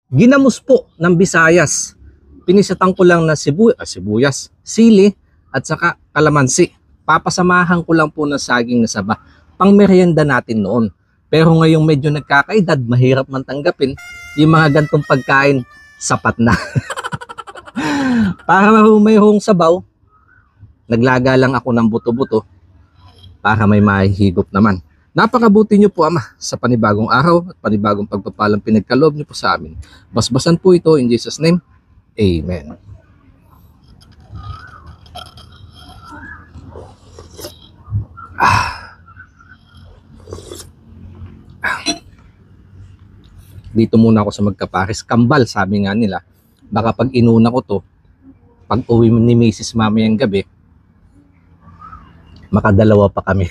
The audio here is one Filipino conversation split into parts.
Ginamos po ng Visayas. Pinisatan ko lang na sibuyas, sili, at saka kalamansi. Papasamahan ko lang po ng saging na saba. Pang merienda natin noon. Pero ngayong medyo nagkakaedad, mahirap man tanggapin, yung mga gantong pagkain, sapat na. Para mayroong sabaw, naglaga lang ako ng buto-buto para may mahihigop naman. Napakabuti niyo po, Ama, sa panibagong araw at panibagong pagpapalang pinagkaloob niyo po sa amin. Basbasan po ito in Jesus' name. Amen. Dito muna ako sa Magkapares. Kambal, sabi nga nila. Baka pag inuna ko to, pag uwi ni Mrs. mamayang gabi, makadalawa pa kami.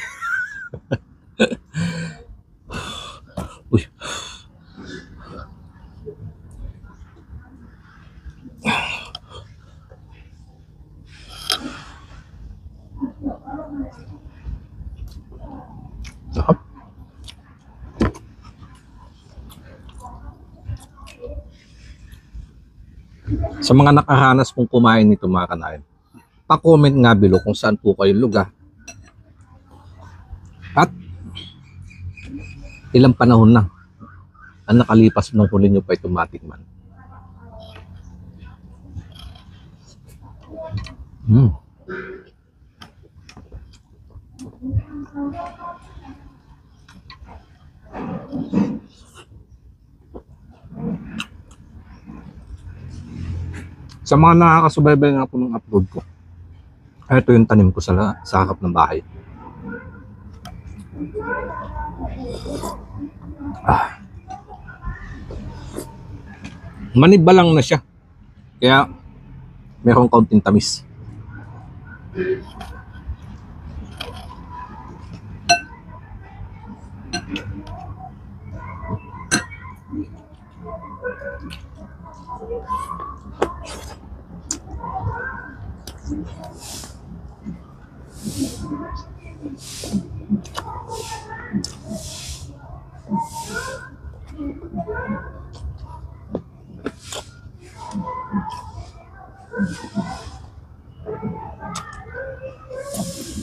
Uy. Sarap. Sa mga nakaranas pong kumain nito mga kanain, pa-comment nga below kung saan po kayo lugar at ilang panahon na ang nakalipas nung huli nyo pa ito matikman. Sa mga nakakasubaybay nga po ng upload ko, ito yung tanim ko sa harap ng bahay. Manibalang na siya, kaya merong kaunting tamis.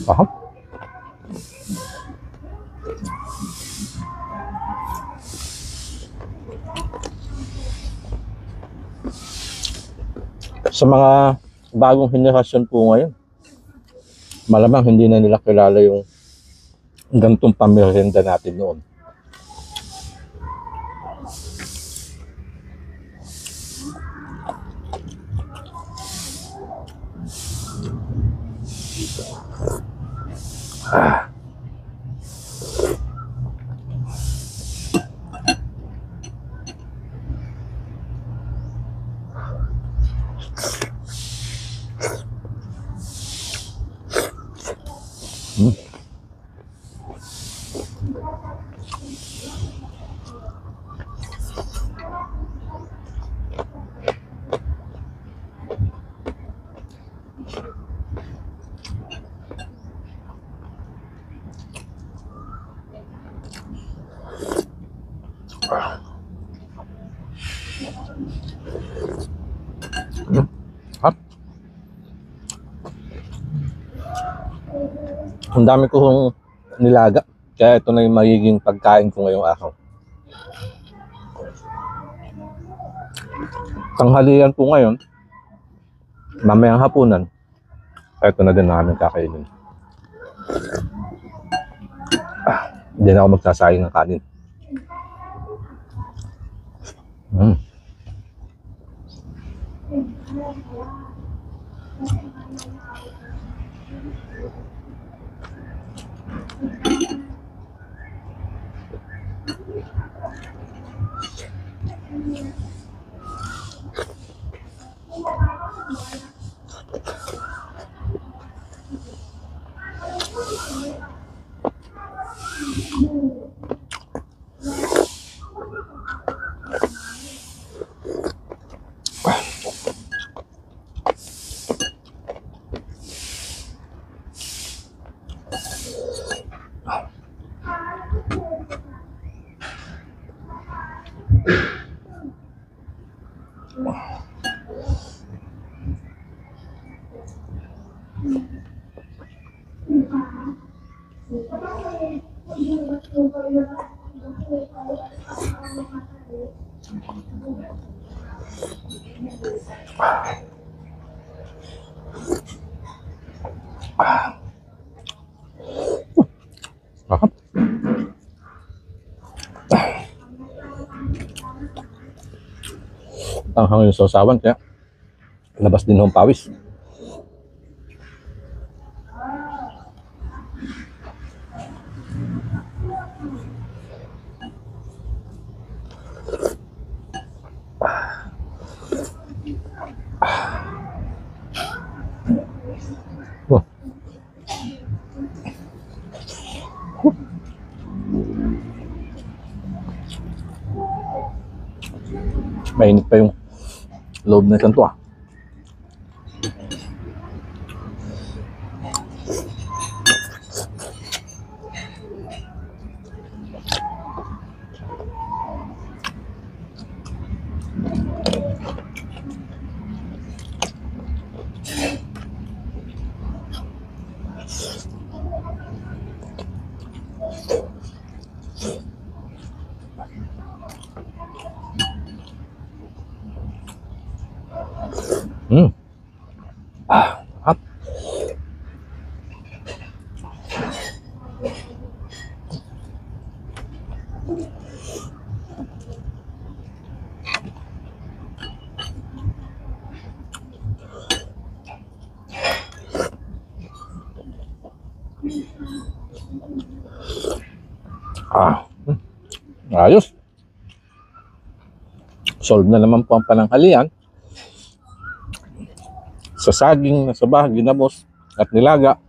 Paham? Sa mga bagong henerasyon po ngayon, malamang hindi na nila kilala yung gantong pamerienda natin noon. Ang dami ko nilaga, kaya ito na yung magiging pagkain ko ngayong araw. Tanghalian po ngayon, mamayang hapunan, ito na din namin kakainin. Hindi na ako magsasayang ng kanin. Sarap. Tanghang yung sausawan, kaya labas din ng pawis. Oh. Mainit pa yung loob na kanto ah. Hap. Ayos. Solve na naman po ang pananghalian. Sa saging na saba, ginamos at nilaga,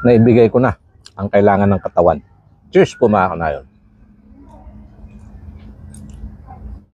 naibigay ko na ang kailangan ng katawan. Cheers po mga kanayon.